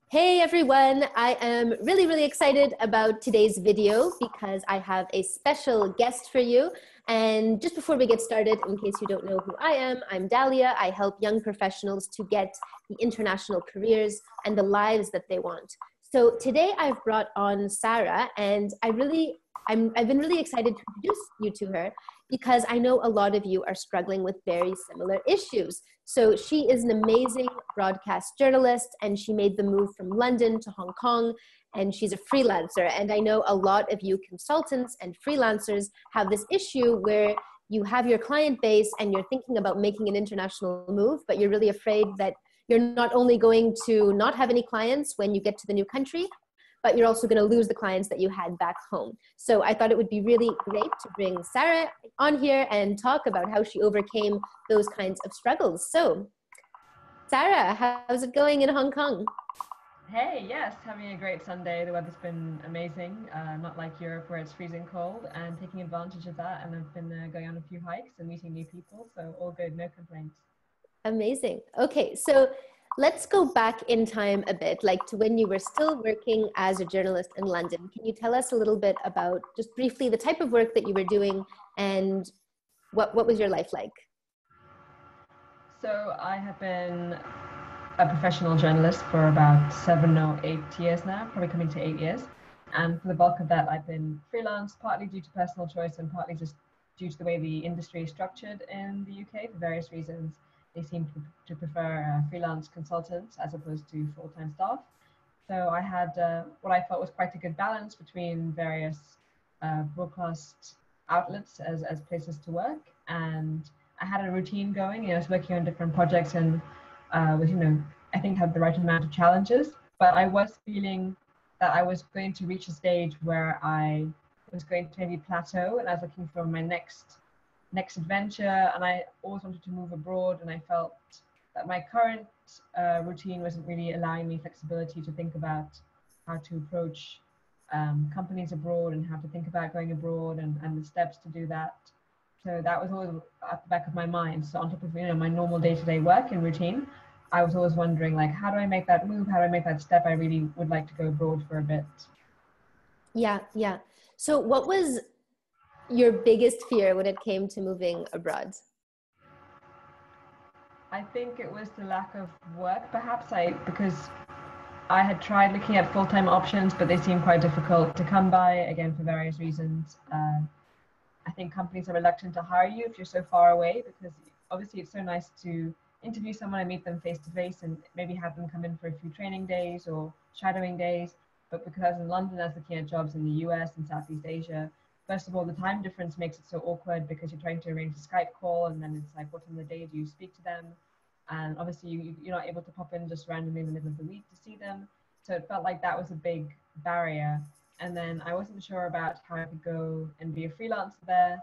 Hey everyone, I am really excited about today's video because I have a special guest for you. And just before we get started, in case you don't know who I am, I'm Dalia. I help young professionals to get the international careers and the lives that they want. So today I've brought on Sara, and I've been really excited to introduce you to her because I know a lot of you are struggling with very similar issues. So she is an amazing broadcast journalist, and she made the move from London to Hong Kong, and she's a freelancer. And I know a lot of you consultants and freelancers have this issue where you have your client base and you're thinking about making an international move, but you're really afraid that you're not only going to not have any clients when you get to the new country, but you're also going to lose the clients that you had back home. So I thought it would be really great to bring Sara on here and talk about how she overcame those kinds of struggles. So Sara, how's it going in Hong Kong? Hey, yes, having a great Sunday. The weather's been amazing, not like Europe where it's freezing cold, and taking advantage of that. And I've been going on a few hikes and meeting new people, so all good, no complaints. Amazing. Okay, so let's go back in time a bit, like to when you were still working as a journalist in London. Can you tell us a little bit about, just briefly, the type of work that you were doing and what was your life like? So I have been a professional journalist for about 7 or 8 years now, probably coming to 8 years. And for the bulk of that, I've been freelance, partly due to personal choice and partly just due to the way the industry is structured in the UK for various reasons. They seem to prefer freelance consultants as opposed to full-time staff. So I had what I felt was quite a good balance between various broadcast outlets as places to work. And I had a routine going. I was working on different projects and was, I think had the right amount of challenges. But I was feeling that I was going to reach a stage where I was going to maybe plateau, and I was looking for my next adventure. And I always wanted to move abroad, and I felt that my current routine wasn't really allowing me flexibility to think about how to approach companies abroad and how to think about going abroad and the steps to do that. So that was always at the back of my mind. So on top of my normal day-to-day work and routine, I was always wondering, like, how do I make that move? How do I make that step? I really would like to go abroad for a bit. Yeah. So what was your biggest fear when it came to moving abroad? I think it was the lack of work, perhaps, because I had tried looking at full-time options, but they seemed quite difficult to come by, again, for various reasons. I think companies are reluctant to hire you if you're so far away, because obviously it's so nice to interview someone and meet them face to face and maybe have them come in for a few training days or shadowing days. But because I was in London, I was looking at jobs in the US and Southeast Asia. First of all, the time difference makes it so awkward because you're trying to arrange a Skype call, and then it's like, what time of the day do you speak to them? And obviously you're not able to pop in just randomly in the middle of the week to see them. So it felt like that was a big barrier. And then I wasn't sure about how I could go and be a freelancer there.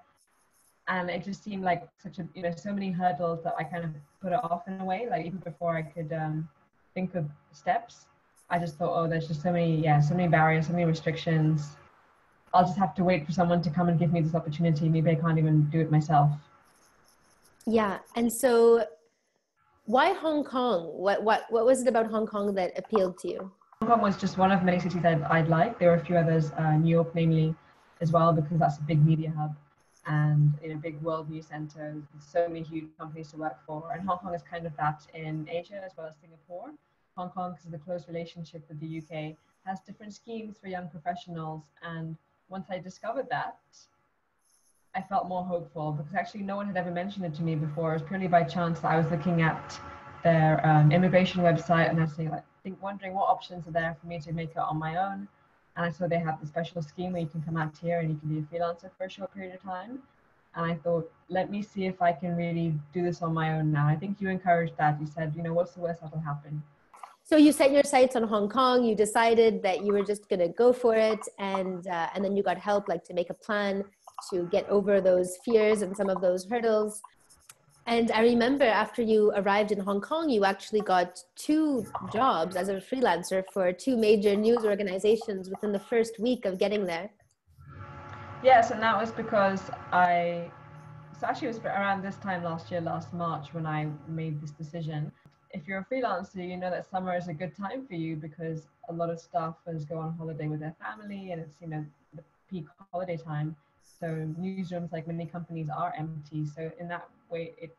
And it just seemed like such a, so many hurdles that I kind of put it off in a way, like even before I could think of steps. I just thought, oh, there's just so many barriers, so many restrictions. I'll just have to wait for someone to come and give me this opportunity. Maybe I can't even do it myself. Yeah. And so why Hong Kong? What was it about Hong Kong that appealed to you? Hong Kong was just one of many cities I'd like. There were a few others, New York namely, as well, because that's a big media hub and big world news center. So many huge companies to work for. And Hong Kong is kind of that in Asia as well as Singapore. Hong Kong, because of the close relationship with the UK, has different schemes for young professionals. And once I discovered that, I felt more hopeful, because actually no one had ever mentioned it to me before. It was purely by chance that I was looking at their immigration website, and I was wondering what options are there for me to make it on my own. And I saw they have the special scheme where you can come out here and you can be a freelancer for a short period of time. And I thought, let me see if I can really do this on my own now. I think you encouraged that. You said, what's the worst that'll happen? So you set your sights on Hong Kong. You decided that you were just going to go for it, and then you got help, like to make a plan to get over those fears and some of those hurdles. And I remember after you arrived in Hong Kong, you actually got 2 jobs as a freelancer for 2 major news organizations within the first week of getting there. Yes, and that was because so actually it was around this time last year, last March, when I made this decision. if you're a freelancer, you know that summer is a good time for you because a lot of staffers go on holiday with their family, and it's, you know, the peak holiday time. So newsrooms, like many companies, are empty. So in that way, it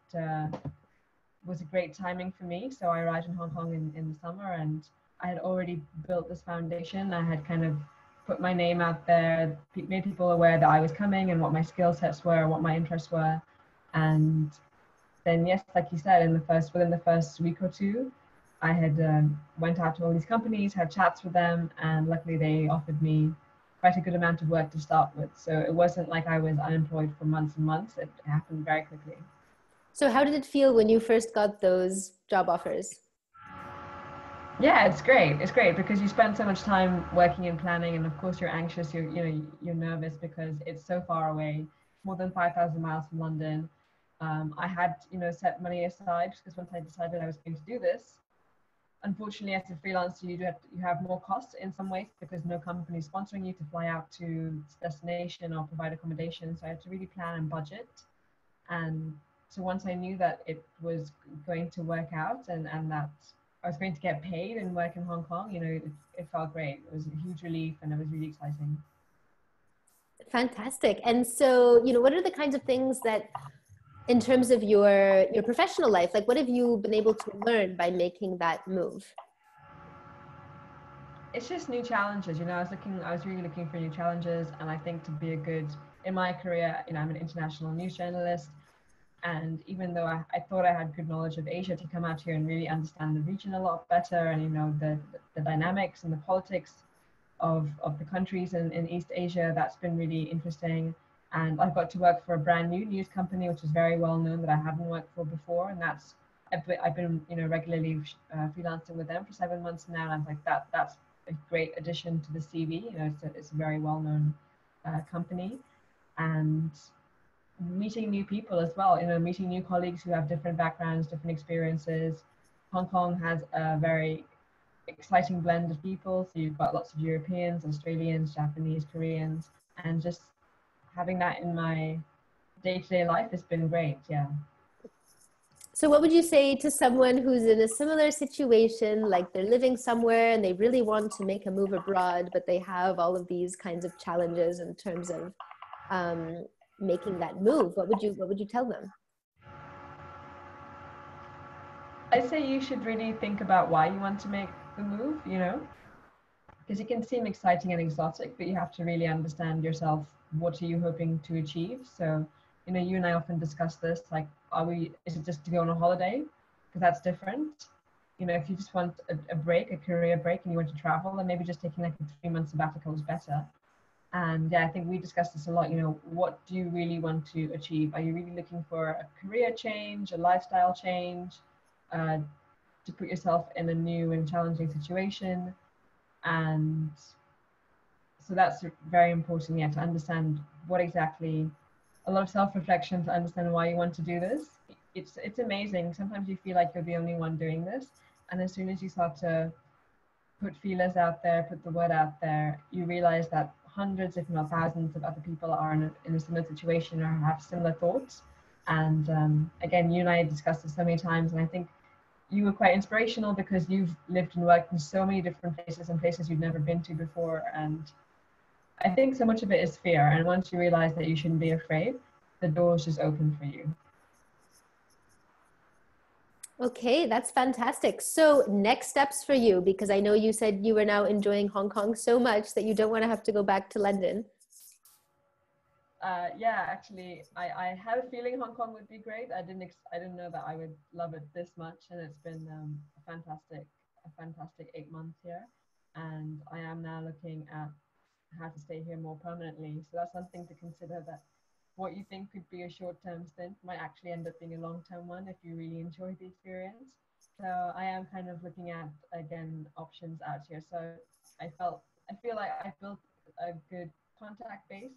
was a great timing for me. So I arrived in Hong Kong in the summer, and I had already built this foundation. I had kind of put my name out there, made people aware that I was coming and what my skill sets were, what my interests were. And then, yes, like you said, within the first week or two, I had went out to all these companies, had chats with them, and luckily they offered me quite a good amount of work to start with. So it wasn't like I was unemployed for months and months. It happened very quickly. So how did it feel when you first got those job offers? Yeah, it's great. It's great because you spend so much time working and planning, and of course you're anxious. You're nervous because it's so far away, more than 5,000 miles from London. I had, set money aside because once I decided I was going to do this, unfortunately, as a freelancer, you have more costs in some ways because no company is sponsoring you to fly out to destination or provide accommodation. So I had to really plan and budget. And so once I knew that it was going to work out and that I was going to get paid and work in Hong Kong, it felt great. It was a huge relief and it was really exciting. Fantastic. And so, what are the kinds of things that, in terms of your professional life, like what have you been able to learn by making that move? It's just new challenges. I was really looking for new challenges, and I think to be in my career, I'm an international news journalist. And even though I thought I had good knowledge of Asia, to come out here and really understand the region a lot better, and the dynamics and the politics of the countries in East Asia, that's been really interesting. And I've got to work for a brand new news company, which is very well known, that I haven't worked for before, and I've been regularly freelancing with them for 7 months now, and I'm like that's a great addition to the CV. It's a very well known company, and meeting new people as well, meeting new colleagues who have different backgrounds, different experiences. Hong Kong has a very exciting blend of people. So you've got lots of Europeans, Australians, Japanese, Koreans, and just having that in my day-to-day life has been great. Yeah. So what would you say to someone who's in a similar situation, like they're living somewhere and they really want to make a move abroad, but they have all of these kinds of challenges in terms of making that move? What would you tell them? I say you should really think about why you want to make the move, because it can seem exciting and exotic, but you have to really understand yourself. What are you hoping to achieve? So, you and I often discuss this, like, is it just to go on a holiday? Because that's different. If you just want a break, a career break, and you want to travel, then maybe just taking like a 3-month sabbatical is better. And yeah, I think we discussed this a lot. What do you really want to achieve? Are you really looking for a career change, a lifestyle change, to put yourself in a new and challenging situation? And so that's very important, to understand what exactly, a lot of self-reflection to understand why you want to do this. It's amazing. Sometimes you feel like you're the only one doing this. And as soon as you start to put feelers out there, put the word out there, you realize that hundreds, if not thousands, of other people are in a similar situation or have similar thoughts. And again, you and I discussed this so many times, and I think you were quite inspirational because you've lived and worked in so many different places and places you've never been to before. And I think so much of it is fear. And once you realize that you shouldn't be afraid, the doors just open for you. Okay, that's fantastic. So next steps for you, because I know you said you were now enjoying Hong Kong so much that you don't want to have to go back to London. Yeah, actually, I had a feeling Hong Kong would be great. I didn't know that I would love it this much, and it's been a fantastic 8 months here. And I am now looking at how to stay here more permanently. So that's something to consider, that what you think could be a short-term stint might actually end up being a long-term one if you really enjoy the experience. So I am kind of looking at, again, options out here. So I feel like I built a good contact base.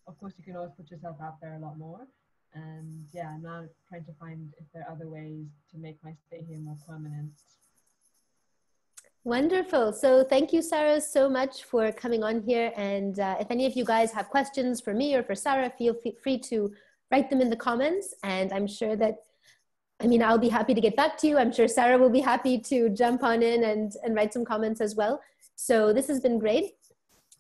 Of course, you can always put yourself out there a lot more. And yeah, I'm now trying to find if there are other ways to make my stay here more permanent. Wonderful. So thank you, Sara, so much for coming on here. And if any of you guys have questions for me or for Sara, feel free to write them in the comments. And I'm sure that I mean, I'll be happy to get back to you. I'm sure Sara will be happy to jump on in and write some comments as well. So this has been great.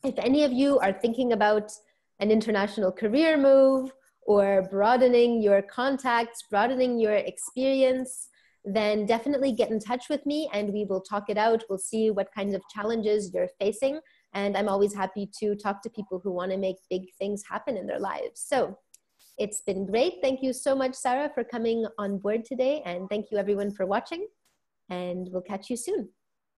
If any of you are thinking about an international career move or broadening your contacts, broadening your experience, then definitely get in touch with me and we will talk it out. We'll see what kinds of challenges you're facing. And I'm always happy to talk to people who want to make big things happen in their lives. So it's been great. Thank you so much, Sara, for coming on board today. And thank you everyone for watching. And we'll catch you soon.